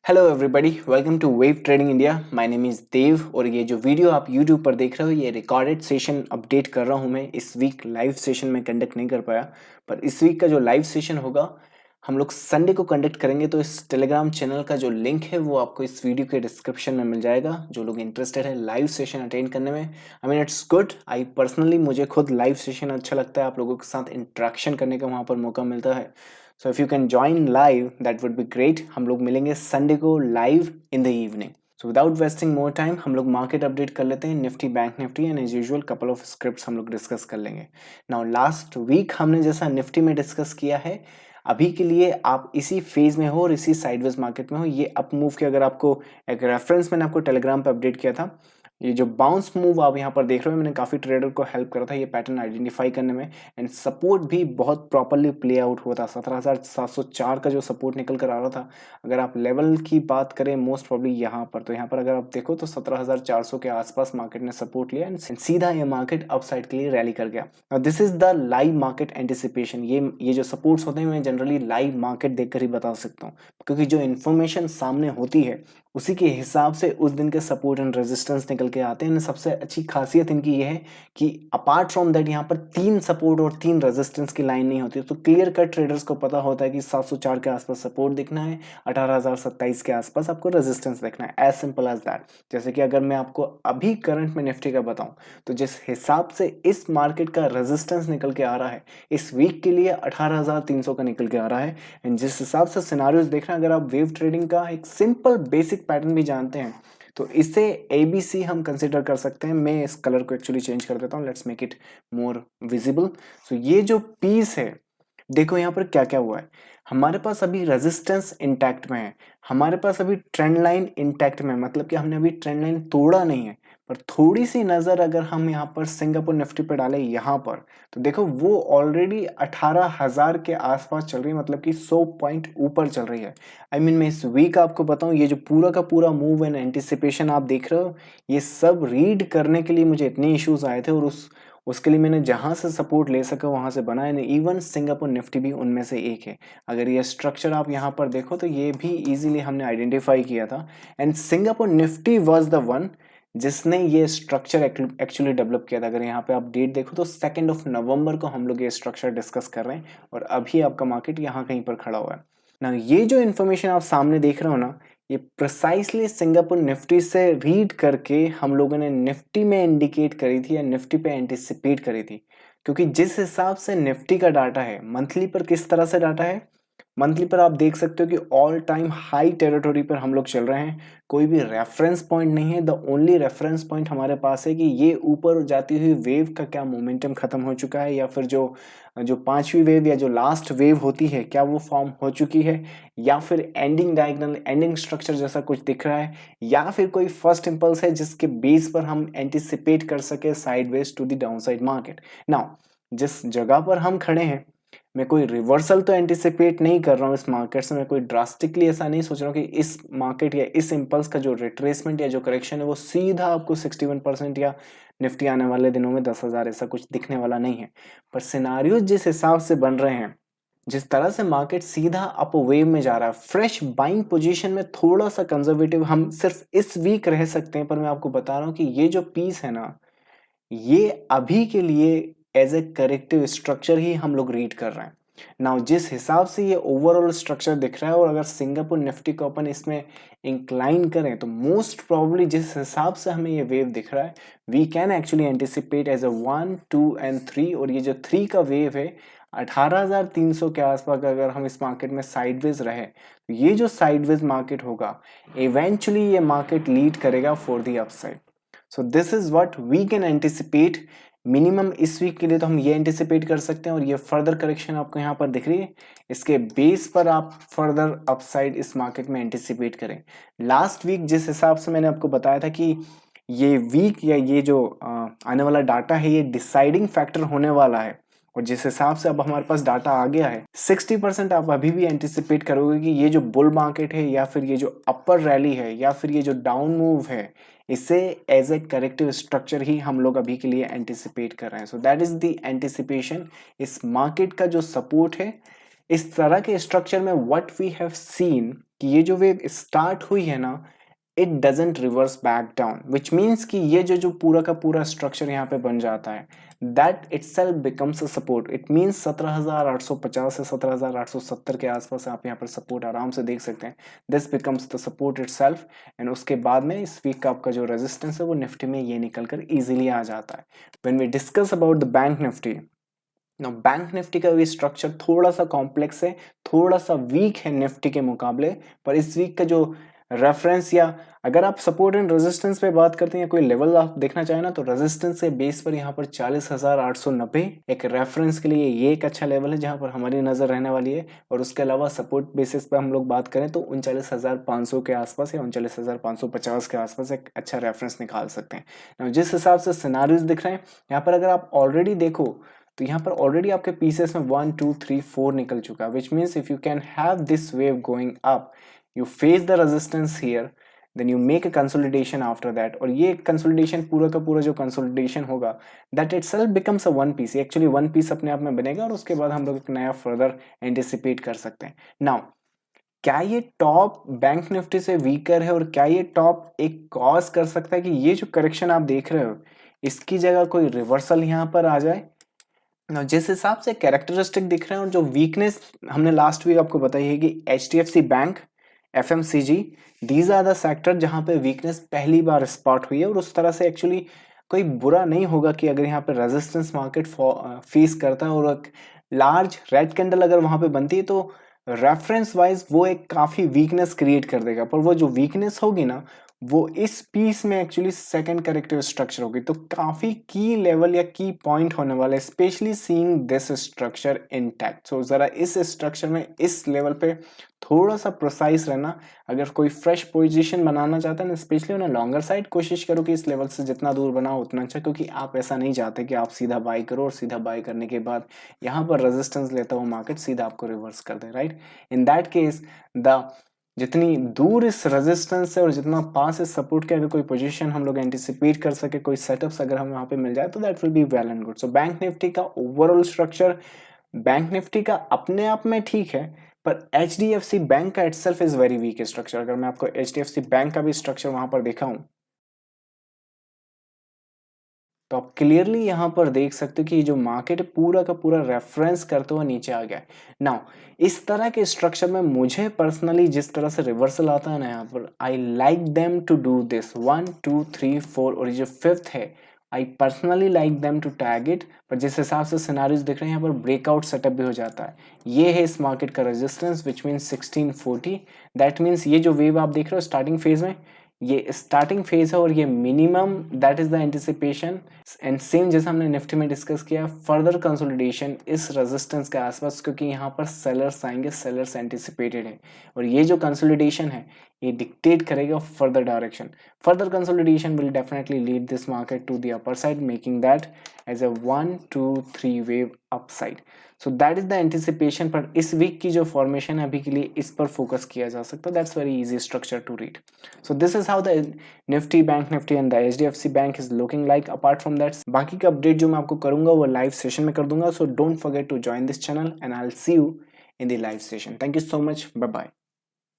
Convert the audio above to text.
Hello everybody, welcome to wave trading India. My name is Dev और ये जो video आप यूट्यूब पर देख रहे हो ये रिकॉर्डेड सेशन अपडेट कर रहा हूँ मैं। इस वीक लाइव सेशन में कंडक्ट नहीं कर पाया, पर इस वीक का जो लाइव सेशन होगा हम लोग संडे को कंडक्ट करेंगे। तो इस टेलीग्राम चैनल का जो लिंक है वो आपको इस वीडियो के डिस्क्रिप्शन में मिल जाएगा। जो लोग इंटरेस्टेड है लाइव सेशन अटेंड करने में, I mean it's good. I personally मुझे खुद लाइव सेशन अच्छा लगता है, आप लोगों के साथ इंटरेक्शन करने का वहाँ पर मौका मिलता है। So if you can join live that would be great. हम लोग मिलेंगे संडे को live in the evening. So without wasting more time हम लोग मार्केट अपडेट कर लेते हैं, Nifty bank Nifty, and as usual couple of scripts हम लोग डिस्कस कर लेंगे। नाउ लास्ट वीक हमने जैसा निफ्टी में डिस्कस किया है, अभी के लिए आप इसी फेज में हो और इसी साइडवेज मार्केट में हो। ये अप मूव के अगर आपको एक रेफरेंस मैंने आपको टेलीग्राम पे अपडेट किया था, ये जो बाउंस मूव आप यहाँ पर देख रहे हो, मैंने काफ़ी ट्रेडर को हेल्प करा था ये पैटर्न आइडेंटिफाई करने में, एंड सपोर्ट भी बहुत प्रॉपरली प्ले आउट हुआ था। 17,704 का जो सपोर्ट निकल कर आ रहा था, अगर आप लेवल की बात करें मोस्ट प्रॉब्ली यहाँ पर, तो यहाँ पर अगर आप देखो तो 17,400 के आसपास मार्केट ने सपोर्ट लिया एंड सीधा ये मार्केट अपसाइड के लिए रैली कर गया। This is the live market anticipation. ये जो सपोर्ट्स होते हैं मैं जनरली लाइव मार्केट देखकर ही बता सकता हूँ, क्योंकि जो इन्फॉर्मेशन सामने होती है उसी के हिसाब से उस दिन के सपोर्ट एंड रेजिस्टेंस निकल के आते हैं। सबसे अच्छी खासियत इनकी ये है कि अपार्ट फ्रॉम दैट यहाँ पर 3 सपोर्ट और 3 रेजिस्टेंस की लाइन नहीं होती, तो क्लियर कट ट्रेडर्स को पता होता है कि 704 के आसपास सपोर्ट दिखना है, 18,027 के आसपास आपको रेजिस्टेंस देखना है, एज सिंपल एज दैट। जैसे कि अगर मैं आपको अभी करंट में निफ्टी का बताऊं, तो जिस हिसाब से इस मार्केट का रेजिस्टेंस निकल के आ रहा है इस वीक के लिए 18,300 का निकल के आ रहा है, एंड जिस हिसाब से सिनारियोज देख रहे हैं, अगर आप वेव ट्रेडिंग का एक सिंपल बेसिक पैटर्न भी जानते हैं तो इसे ABC हम कंसिडर कर सकते हैं। मैं इस कलर को एक्चुअली चेंज कर देता हूँ, let's make it more visible. So ये जो पीस है, देखो यहाँ पर क्या क्या हुआ है। हमारे पास अभी रेजिस्टेंस इंटैक्ट में है, हमारे पास अभी ट्रेंड लाइन इंटैक्ट में है, मतलब कि हमने अभी ट्रेंड लाइन तोड़ा नहीं है। पर थोड़ी सी नजर अगर हम यहाँ पर सिंगापुर निफ्टी पे डालें यहाँ पर, तो देखो वो ऑलरेडी 18,000 के आसपास चल रही है, मतलब कि 100 पॉइंट ऊपर चल रही है। आई मीन मैं इस वीक आपको बताऊं, ये जो पूरा का पूरा मूव एंड एंटिसिपेशन आप देख रहे हो, ये सब रीड करने के लिए मुझे इतने इश्यूज आए थे, और उसके लिए मैंने जहां से सपोर्ट ले सका वहां से बनाया नहीं। इवन सिंगापुर निफ्टी भी उनमें से एक है। अगर ये स्ट्रक्चर आप यहाँ पर देखो तो ये भी इजीली हमने आइडेंटिफाई किया था, and Singapore Nifty was the one जिसने ये स्ट्रक्चर एक्चुअली डेवलप किया था। अगर यहाँ पे आप डेट देखो तो 2 नवंबर को हम लोग ये स्ट्रक्चर डिस्कस कर रहे हैं, और अभी आपका मार्केट यहाँ कहीं पर खड़ा हुआ है ना। ये जो इन्फॉर्मेशन आप सामने देख रहे हो ना, ये प्रिसाइसली सिंगापुर निफ्टी से रीड करके हम लोगों ने निफ्टी में इंडिकेट करी थी या निफ्टी पे एंटिसिपेट करी थी। क्योंकि जिस हिसाब से निफ्टी का डाटा है, मंथली पर किस तरह से डाटा है, मंथली पर आप देख सकते हो कि ऑल टाइम हाई टेरिटोरी पर हम लोग चल रहे हैं। कोई भी रेफरेंस पॉइंट नहीं है। द ओनली रेफरेंस पॉइंट हमारे पास है कि ये ऊपर जाती हुई वेव का क्या मोमेंटम खत्म हो चुका है, या फिर जो जो पांचवी वेव या जो लास्ट वेव होती है क्या वो फॉर्म हो चुकी है, या फिर एंडिंग डायगोनल एंडिंग स्ट्रक्चर जैसा कुछ दिख रहा है, या फिर कोई फर्स्ट इंपल्स है जिसके बेस पर हम एंटिसिपेट कर सके sideways to the downside market. Now जिस जगह पर हम खड़े हैं, मैं कोई रिवर्सल तो एंटिसिपेट नहीं कर रहा हूँ इस मार्केट से, मैं कोई ड्रास्टिकली ऐसा नहीं सोच रहा हूँ कि इस मार्केट या इस इंपल्स का जो रिट्रेसमेंट या जो करेक्शन है वो सीधा आपको 61% या निफ्टी आने वाले दिनों में 10,000 ऐसा कुछ दिखने वाला नहीं है। पर सिनारियो जिस हिसाब से बन रहे हैं, जिस तरह से मार्केट सीधा अप वेव में जा रहा है, फ्रेश बाइंग पोजीशन में थोड़ा सा कंजर्वेटिव हम सिर्फ इस वीक रह सकते हैं। पर मैं आपको बता रहा हूँ कि ये जो पीस है ना, ये अभी के लिए एज ए करेक्टिव स्ट्रक्चर ही हम लोग रीड कर रहे हैं। नाउ जिस हिसाब से ये ओवरऑल स्ट्रक्चर दिख रहा है, और अगर सिंगापुर निफ्टी को अपन इसमें इंक्लाइन करें, तो मोस्ट प्रोबेबली जिस हिसाब से हमें ये वेव दिख रहा है, we can actually anticipate as a 1, 2 and 3, और ये जो 3 का वेव है 18,300 के आसपास अगर हम इस मार्केट में साइडवेज रहे, तो ये जो साइडवेज मार्केट होगा इवेंचुअली ये मार्केट लीड करेगा for the upside. So this is what we can anticipate. Minimum इस वीक के लिए तो हम ये एंटिसिपेट कर सकते हैं, और ये फर्दर करेक्शन आपको यहाँ पर दिख रही है, इसके बेस पर आप फर्दर अपसाइड इस मार्केट में एंटिसिपेट करें। लास्ट वीक जिस हिसाब से मैंने आपको बताया था कि ये वीक या ये जो आने वाला डाटा है ये डिसाइडिंग फैक्टर होने वाला है, और जिस हिसाब से अब हमारे पास डाटा आ गया है 60% आप अभी भी एंटिसिपेट करोगे कि ये जो बुल मार्केट है, या फिर ये जो अपर रैली है, या फिर ये जो डाउन मूव है, इसे एज ए करेक्टिव स्ट्रक्चर ही हम लोग अभी के लिए एंटिसिपेट कर रहे हैं। सो दैट इज द एंटिसिपेशन। इस मार्केट का जो सपोर्ट है, इस तरह के स्ट्रक्चर में व्हाट वी हैव सीन कि ये जो वेव स्टार्ट हुई है ना, it doesn't reverse back down, which means कि ये जो पूरा का पूरा स्ट्रक्चर यहाँ पे बन जाता है, that itself becomes a support. It means 17,850 से 17,870 के आसपास आप यहाँ पर सपोर्ट आराम से देख सकते हैं। This becomes the support itself, and उसके बाद में इस वीक का आपका जो रेजिस्टेंस है वो निफ्टी में ये निकल कर ईजिली आ जाता है। When we discuss about the bank Nifty, ना बैंक निफ्टी का भी स्ट्रक्चर थोड़ा सा कॉम्प्लेक्स है, थोड़ा सा वीक है निफ्टी के मुकाबले, पर इस वीक का जो रेफरेंस या अगर आप सपोर्ट एंड रेजिस्टेंस पे बात करते हैं या कोई लेवल आप देखना चाहें ना, तो रेजिस्टेंस के बेस पर यहाँ पर 40,890 एक रेफरेंस के लिए ये एक अच्छा लेवल है जहाँ पर हमारी नजर रहने वाली है। और उसके अलावा सपोर्ट बेसिस पे हम लोग बात करें तो 39,500 के आसपास या 39,550 के आसपास एक अच्छा रेफरेंस निकाल सकते हैं। जिस हिसाब से सिनारियोज दिख रहे हैं यहाँ पर, अगर आप ऑलरेडी देखो तो यहाँ पर ऑलरेडी आपके पीसेस में 1 2 3 4 निकल चुका है, which means if you can have this wave going up, you face the resistance here, then you make a consolidation after that, और ये कंसोलिडेशन पूरा का पूरा जो कंसोलिडेशन होगा that itself becomes a one piece, actually one piece अपने आप में बनेगा और उसके बाद हम लोग एक नया फर्दर एंटिसिपेट कर सकते हैं। नाउ क्या ये टॉप बैंक निफ्टी से वीकर है और क्या ये टॉप एक कॉज कर सकता है कि ये जो करेक्शन आप देख रहे हो इसकी जगह कोई रिवर्सल यहाँ पर आ जाए? जिस हिसाब से कैरेक्टरिस्टिक दिख रहे हैं और जो वीकनेस हमने लास्ट वीक आपको बताई है कि HDFC bank, FMCG, these are the sector जहां पे वीकनेस पहली बार स्पॉट हुई है। और उस तरह से एक्चुअली कोई बुरा नहीं होगा कि अगर यहाँ पे रेजिस्टेंस मार्केट फेस करता है और एक लार्ज रेड कैंडल अगर वहां पे बनती है तो रेफरेंस वाइज वो एक काफी वीकनेस क्रिएट कर देगा, पर वो जो वीकनेस होगी ना वो इस पीस में एक्चुअली सेकंड करेक्टिव स्ट्रक्चर होगी, तो काफी की लेवल या की पॉइंट होने वाला है, specially seeing this structure intact. So जरा इस स्ट्रक्चर में इस लेवल पे थोड़ा सा प्रोसाइज रहना। अगर कोई फ्रेश पोजीशन बनाना चाहता है ना, स्पेशली उन्हें लॉन्गर साइड, कोशिश करो कि इस लेवल से जितना दूर बनाओ उतना अच्छा, क्योंकि आप ऐसा नहीं चाहते कि आप सीधा बाय करो और सीधा बाय करने के बाद यहाँ पर रेजिस्टेंस लेता हुआ मार्केट सीधा आपको रिवर्स कर दे, right. In that case the जितनी दूर इस रेजिस्टेंस है और जितना पास इस सपोर्ट के अगर कोई पोजीशन हम लोग एंटिसिपेट कर सके, कोई सेटअप्स अगर हम यहाँ पे मिल जाए तो that will be well and good. So bank Nifty का ओवरऑल स्ट्रक्चर, बैंक निफ्टी का अपने आप में ठीक है, पर HDFC बैंक का itself is very weak structure. अगर मैं आपको HDFC बैंक का भी स्ट्रक्चर वहां पर दिखाऊं तो आप क्लियरली यहाँ पर देख सकते हो कि जो मार्केट पूरा का पूरा रेफरेंस करते हुए नीचे आ गया है। नाउ इस तरह के स्ट्रक्चर में मुझे पर्सनली जिस तरह से रिवर्सल आता है ना, यहाँ पर I like them to do this 1 2 3 4 और ये जो फिफ्थ है I personally like them to tag it. पर जिस हिसाब से सिनारियोज दिख रहे हैं यहाँ पर ब्रेकआउट सेटअप भी हो जाता है। ये है इस मार्केट का resistance which means 1640। That means ये जो वेव आप देख रहे हो स्टार्टिंग फेज में, ये स्टार्टिंग फेज है और ये minimum that is the anticipation. And same जैसा हमने निफ्टी में डिस्कस किया, फर्दर कंसोलिडेशन इस रेजिस्टेंस के आसपास, क्योंकि यहाँ पर सेलर्स आएंगे, सेलर्स एंटिसिपेटेड है और ये जो कंसोलिडेशन है ये डिक्टेट करेगा further direction. Further consolidation will definitely lead this market to the upper side, making that as a 1 2 3 wave upside. So that is the anticipation. पर इस वीक की जो फॉर्मेशन है अभी के लिए इस पर फोकस किया जा सकता है। That's very easy structure to read. So this is how the Nifty, bank Nifty and the HDFC bank is looking like. Apart from that बाकी का अपडेट जो मैं आपको करूंगा वो लाइव सेशन में कर दूंगा। So don't forget to join this channel and I will see you in the live session. Thank you so much. Bye bye.